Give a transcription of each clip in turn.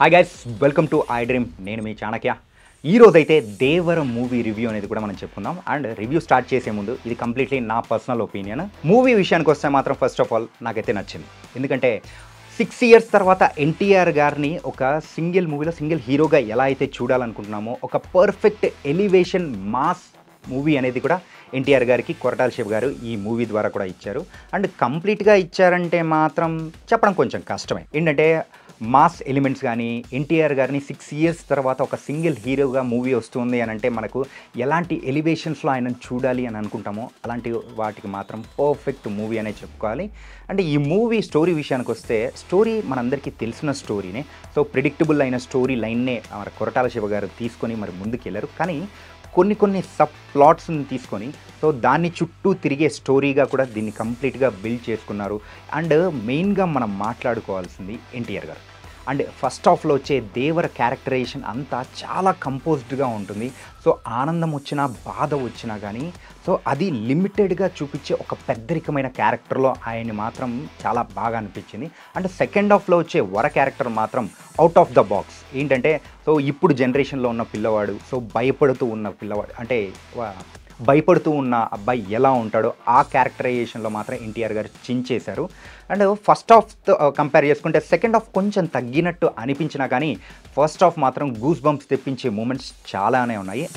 Hi guys, welcome to I dream. నేను మీ చాణక్య. ఈరోజైతే దేవర movie review అనేది కూడా మనం చెప్పుకుందాం. అండ్ రివ్యూ స్టార్ట్ చేసే ముందు ఇది కంప్లీట్లీ నా పర్సనల్ ఒపీనియన్. మూవీ విషయానికి వస్తే మాత్రం ఫస్ట్ ఆఫ్ ఆల్ నాకైతే నచ్చింది. ఎందుకంటే 6 ఇయర్స్ తర్వాత ఎన్టీఆర్ గారిని ఒక సింగిల్ మూవీలో సింగిల్ హీరోగా ఎలా అయితే చూడాలనుకుంటున్నామో ఒక పర్ఫెక్ట్ ఎలివేషన్ మాస్ మూవీ అనేది కూడా ఎన్టీఆర్ గారికి కొరటాల శివ గారు ఈ మూవీ ద్వారా కూడా ఇచ్చారు. అండ్ కంప్లీట్గా ఇచ్చారంటే మాత్రం చెప్పడం కొంచెం కష్టమే. ఏంటంటే మాస్ ఎలిమెంట్స్ కానీ ఎన్టీఆర్ గారిని 6 ఇయర్స్ తర్వాత ఒక సింగిల్ హీరోగా మూవీ వస్తుంది అని అంటే మనకు ఎలాంటి ఎలివేషన్స్లో ఆయనను చూడాలి అని అనుకుంటామో అలాంటి వాటికి మాత్రం పర్ఫెక్ట్ మూవీ అనే చెప్పుకోవాలి. అంటే ఈ మూవీ స్టోరీ విషయానికి వస్తే స్టోరీ మనందరికీ తెలిసిన స్టోరీనే. సో ప్రిడిక్టబుల్ అయిన స్టోరీ లైన్నే మన కొరటాల శివ గారు తీసుకొని మరి ముందుకు వెళ్ళారు. కానీ కొన్ని సబ్ ప్లాట్స్ని తీసుకొని సో దాన్ని చుట్టూ తిరిగే స్టోరీగా కూడా దీన్ని కంప్లీట్గా బిల్డ్ చేసుకున్నారు. అండ్ మెయిన్గా మనం మాట్లాడుకోవాల్సింది ఎన్టీఆర్ గారు. అండ్ ఫస్ట్ హాఫ్లో వచ్చే దేవర క్యారెక్టరైజేషన్ అంతా చాలా కంపోజ్డ్గా ఉంటుంది. సో ఆనందం వచ్చినా బాధ వచ్చినా కానీ సో అది లిమిటెడ్గా చూపించే ఒక పెద్దరికమైన క్యారెక్టర్లో ఆయన్ని మాత్రం చాలా బాగా అనిపించింది. అండ్ సెకండ్ హాఫ్లో వచ్చే వర క్యారెక్టర్ మాత్రం అవుట్ ఆఫ్ ద బాక్స్. ఏంటంటే సో ఇప్పుడు జనరేషన్లో ఉన్న పిల్లవాడు, సో భయపడుతూ ఉన్న పిల్లవాడు, అంటే భయపడుతూ ఉన్న అబ్బాయి ఎలా ఉంటాడో ఆ క్యారెక్టరైజేషన్లో మాత్రం ఎన్టీఆర్ గారు చించేశారు. అండ్ ఫస్ట్ హాఫ్తో కంపేర్ చేసుకుంటే సెకండ్ హాఫ్ కొంచెం తగ్గినట్టు అనిపించినా కానీ ఫస్ట్ హాఫ్ మాత్రం గూస్ బంప్స్ తెప్పించే మూమెంట్స్ చాలానే ఉన్నాయి.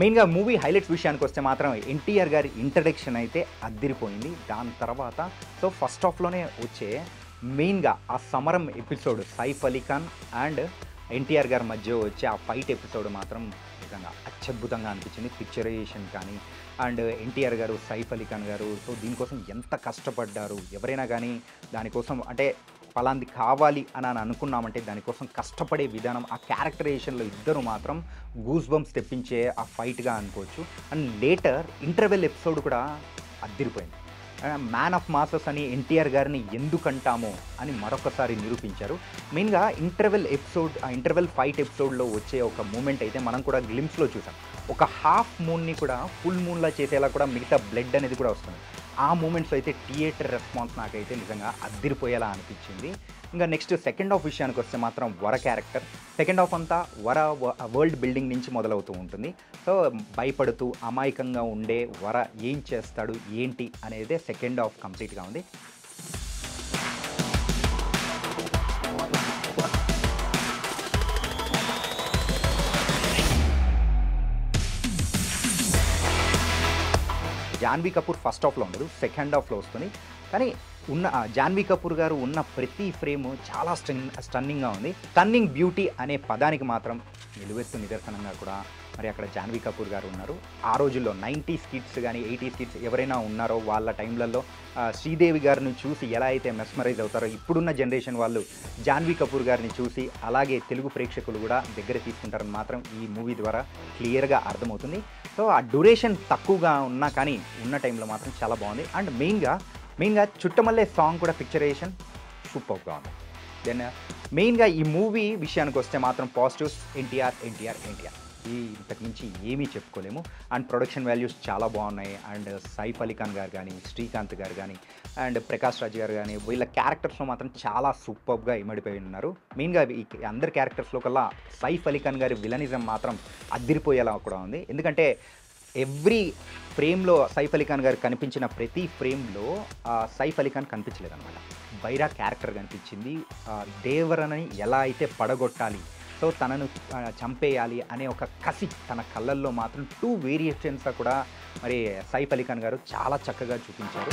మెయిన్గా మూవీ హైలైట్స్ విషయానికి వస్తే మాత్రం ఎన్టీఆర్ గారి ఇంట్రడక్షన్ అయితే అద్దిరిపోయింది. దాని తర్వాత సో ఫస్ట్ హాఫ్లోనే వచ్చే మెయిన్గా ఆ సమరం ఎపిసోడ్ సైఫ్ అలీ ఖాన్ అండ్ ఎన్టీఆర్ గారి మధ్య వచ్చే ఆ ఫైట్ ఎపిసోడ్ మాత్రం నిజంగా అత్యద్భుతంగా అనిపించింది. పిక్చరైజేషన్ కానీ అండ్ ఎన్టీఆర్ గారు సైఫ్ అలీ ఖాన్ గారు సో దీనికోసం ఎంత కష్టపడ్డారు. ఎవరైనా కానీ దానికోసం అంటే ఫలాంది కావాలి అని అనుకున్నామంటే దానికోసం కష్టపడే విధానం, ఆ క్యారెక్టరైజేషన్లో ఇద్దరు మాత్రం గూస్ బంప్స్ తెప్పించే ఆ ఫైట్గా అనుకోవచ్చు. అండ్ లేటర్ ఇంటర్వెల్ ఎపిసోడ్ కూడా అద్దిరిపోయింది. మ్యాన్ ఆఫ్ మాసెస్ అని ఎన్టీఆర్ గారిని ఎందుకంటామో అని మరొకసారి నిరూపించారు. మెయిన్గా ఇంటర్వెల్ ఫైట్ ఎపిసోడ్లో వచ్చే ఒక మూమెంట్ అయితే మనం కూడా గ్లిమ్స్లో చూసాం. ఒక హాఫ్ మూన్ని కూడా ఫుల్ మూన్లా చేసేలా కూడా మిగతా బ్లడ్ అనేది కూడా వస్తుంది. ఆ మూమెంట్స్ అయితే థియేటర్ రెస్పాన్స్ నాకైతే నిజంగా అద్దిరిపోయేలా అనిపించింది. ఇంకా నెక్స్ట్ సెకండ్ హాఫ్ విషయానికి వస్తే మాత్రం వర క్యారెక్టర్. సెకండ్ హాఫ్ అంతా వర వరల్డ్ బిల్డింగ్ నుంచి మొదలవుతూ ఉంటుంది. సో భయపడుతూ అమాయకంగా ఉండే వర ఏం చేస్తాడు ఏంటి అనేదే సెకండ్ హాఫ్ కంప్లీట్గా ఉంది. జాన్వీ కపూర్ ఫస్ట్ హాఫ్లో ఉండదు, సెకండ్ హాఫ్లో వస్తుంది. కానీ జాన్వీ కపూర్ గారు ఉన్న ప్రతి ఫ్రేమ్ చాలా స్టన్నింగ్గా ఉంది. స్టన్నింగ్ బ్యూటీ అనే పదానికి మాత్రం నిలువెత్తు నిదర్శనంగా కూడా మరి అక్కడ జాన్వీ కపూర్ గారు ఉన్నారు. ఆ రోజుల్లో 90s కిడ్స్ కానీ 80s కిడ్స్ ఎవరైనా ఉన్నారో వాళ్ళ టైంలలో శ్రీదేవి గారిని చూసి ఎలా అయితే మెస్మరైజ్ అవుతారో ఇప్పుడున్న జనరేషన్ వాళ్ళు జాన్వీ కపూర్ గారిని చూసి అలాగే తెలుగు ప్రేక్షకులు కూడా దగ్గర తీసుకుంటారని మాత్రం ఈ మూవీ ద్వారా క్లియర్గా అర్థమవుతుంది. సో ఆ డ్యూరేషన్ తక్కువగా ఉన్నా కానీ ఉన్న టైంలో మాత్రం చాలా బాగుంది. అండ్ మెయిన్గా చుట్టమల్లే సాంగ్ కూడా పిక్చరైజేషన్ సూపర్గా ఉంది. దెన్ మెయిన్గా ఈ మూవీ విషయానికి వస్తే మాత్రం పాజిటివ్స్ ఎన్టీఆర్ ఇంతకు మించి ఏమీ చెప్పుకోలేము. అండ్ ప్రొడక్షన్ వాల్యూస్ చాలా బాగున్నాయి. అండ్ సైఫ్ అలీ ఖాన్ గారు కానీ శ్రీకాంత్ గారు కానీ అండ్ ప్రకాష్ రాజ్ గారు కానీ వీళ్ళ క్యారెక్టర్స్లో మాత్రం చాలా సూపర్గా ఇమడిపోయి ఉన్నారు. మెయిన్గా ఈ అందరి క్యారెక్టర్స్లో కల్లా సైఫ్ అలీ ఖాన్ గారి విలనిజం మాత్రం అద్దిరిపోయేలా కూడా ఉంది. ఎందుకంటే ఎవ్రీ ఫ్రేమ్లో సైఫ్ అలీ ఖాన్ గారు కనిపించిన ప్రతి ఫ్రేమ్లో సైఫ్ అలీ ఖాన్ కనిపించలేదన్నమాట. బైరా క్యారెక్టర్ కనిపించింది. దేవరని ఎలా అయితే పడగొట్టాలి, సో తనను చంపేయాలి అనే ఒక కసి తన కళ్ళల్లో మాత్రం 2 వేరియేషన్స్గా కూడా మరి సైఫ్ అలీ ఖాన్ గారు చాలా చక్కగా చూపించారు.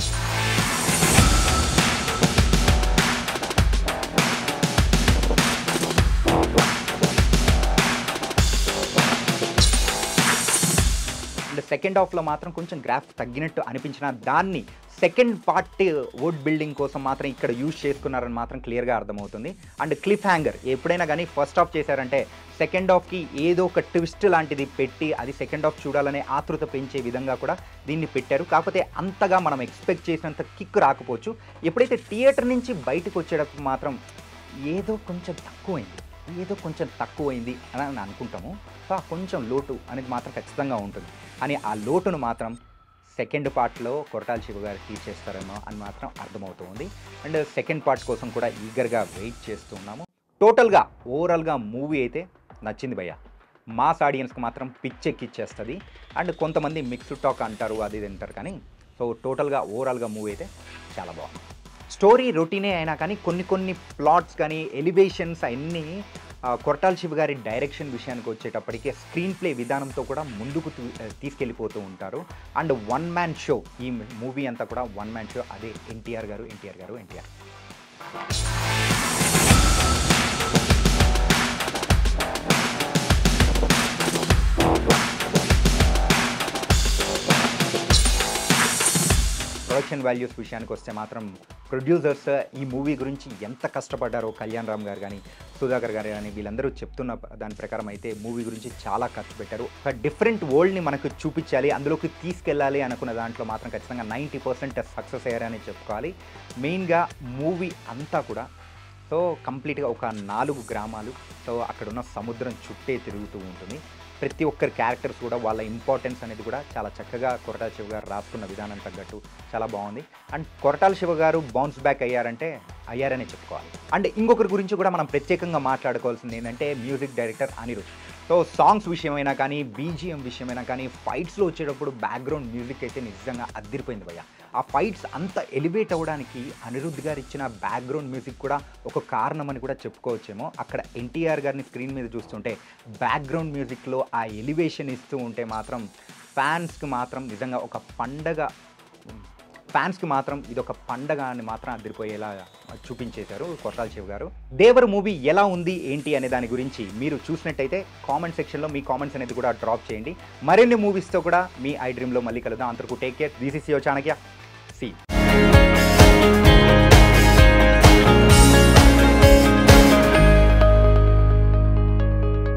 అండ్ సెకండ్ హాఫ్లో మాత్రం కొంచెం గ్రాఫ్ తగ్గినట్టు అనిపించిన దాన్ని సెకండ్ పార్ట్ వర్డ్ బిల్డింగ్ కోసం మాత్రం ఇక్కడ యూజ్ చేసుకున్నారని మాత్రం క్లియర్గా అర్థమవుతుంది. అండ్ క్లిఫ్ హ్యాంగర్ ఎప్పుడైనా కానీ ఫస్ట్ హాఫ్ చేశారంటే సెకండ్ హాఫ్కి ఏదో ఒక ట్విస్ట్ లాంటిది పెట్టి అది సెకండ్ హాఫ్ చూడాలనే ఆతృత పెంచే విధంగా కూడా దీన్ని పెట్టారు. కాకపోతే అంతగా మనం ఎక్స్పెక్ట్ చేసినంత కిక్ రాకపోవచ్చు. ఎప్పుడైతే థియేటర్ నుంచి బయటకు వచ్చేటప్పుడు మాత్రం ఏదో కొంచెం తక్కువైంది. ఏదో కొంచెం తక్కువైంది అని అనుకుంటాము. సో, ఆ కొంచెం లోటు అనేది మాత్రం ఖచ్చితంగా ఉంటుంది. అని ఆ లోటును మాత్రం సెకండ్ పార్ట్‌లో కొరటాల శివ గారు తీర్చేస్తారేమో అని మాత్రం అర్థమవుతూ ఉంది. అండ్ సెకండ్ పార్ట్ కోసం కూడా ఈగర్‌గా వెయిట్ చేస్తూ ఉన్నాము. టోటల్‌గా ఓవరాల్‌గా మూవీ అయితే నచ్చింది భయ్యా. మాస్ ఆడియన్స్‌కి మాత్రం పిచ్చెక్కిచ్చేస్తది. అండ్ కొంతమంది మిక్స్డ్ టాక్ అంటారు, అది ఇది అంటారు కానీ, సో టోటల్‌గా ఓవరాల్‌గా మూవీ అయితే చాలా బాగుంది. స్టోరీ రొటీనే అయినా కానీ కొన్ని కొన్ని ప్లాట్స్ కానీ, ఎలివేషన్స్ అయన్నీ కొరటాల శివ గారి డైరెక్షన్ విషయానికి వచ్చేటప్పటికి స్క్రీన్ ప్లే విధానంతో కూడా ముందుకు తీసుకెళ్ళిపోతూ ఉంటారు. అండ్ వన్ మ్యాన్ షో ఈ మూవీ అంతా కూడా వన్ మ్యాన్ షో. అదే ఎన్టీఆర్ గారు, ఎన్టీఆర్ గారు, ఎన్టీఆర్. ప్రొడక్షన్ వాల్యూస్ విషయానికి వస్తే మాత్రం ప్రొడ్యూసర్స్ ఈ మూవీ గురించి ఎంత కష్టపడ్డారో కళ్యాణ్ రామ్ గారు కానీ, సుధాకర్ గారు కానీ వీళ్ళందరూ చెప్తున్న దాని ప్రకారం అయితే మూవీ గురించి చాలా ఖర్చు పెట్టారు. ఒక డిఫరెంట్ వరల్డ్‌ని మనకు చూపించాలి, అందులోకి తీసుకెళ్ళాలి అనుకున్న దాంట్లో మాత్రం ఖచ్చితంగా 90% సక్సెస్ అయ్యారని చెప్పుకోవాలి. మెయిన్‌గా మూవీ అంతా కూడా సో కంప్లీట్‌గా ఒక 4 గ్రామాలు, సో అక్కడున్న సముద్రం చుట్టే తిరుగుతూ ఉంటుంది. ప్రతి ఒక్కరి క్యారెక్టర్స్ కూడా వాళ్ళ ఇంపార్టెన్స్ అనేది కూడా చాలా చక్కగా కొరటాల శివ గారు రాసుకున్న విధానం తగ్గట్టు చాలా బాగుంది. అండ్ కొరటాల శివ గారు బౌన్స్ బ్యాక్ అయ్యారనే చెప్పుకోవాలి. అండ్ ఇంకొకరి గురించి కూడా మనం ప్రత్యేకంగా మాట్లాడుకోవాల్సింది ఏంటంటే music director Anirudh. So songs విషయమైనా కానీ, బీజీఎం విషయమైనా కానీ, ఫైట్స్లో వచ్చేటప్పుడు బ్యాక్గ్రౌండ్ మ్యూజిక్ అయితే నిజంగా అద్దిరిపోయింది భయ్య. ఆ ఫైట్స్ అంత ఎలివేట్ అవ్వడానికి అనిరుద్ గారు ఇచ్చిన బ్యాక్గ్రౌండ్ మ్యూజిక్ కూడా ఒక కారణం అని కూడా చెప్పుకోవచ్చేమో. అక్కడ ఎన్టీఆర్ గారిని స్క్రీన్ మీద చూస్తుంటే బ్యాక్గ్రౌండ్ మ్యూజిక్లో ఆ ఎలివేషన్ ఇస్తూ ఉంటే మాత్రం ఫ్యాన్స్కి మాత్రం నిజంగా ఒక పండగ, ఫ్యాన్స్కి మాత్రం ఇదొక పండగ అని మాత్రం అదిరిపోయేలా చూపించేశారు కొరటాల శివ గారు. దేవర మూవీ ఎలా ఉంది ఏంటి అనే దాని గురించి మీరు చూసినట్టయితే కామెంట్ సెక్షన్లో మీ కామెంట్స్ అనేది కూడా డ్రాప్ చేయండి. మరిన్ని మూవీస్తో కూడా మీ ఐ డ్రీమ్లో మళ్ళీ కలుద్దాం. అంతవరకు take care. This is your Chanakya. See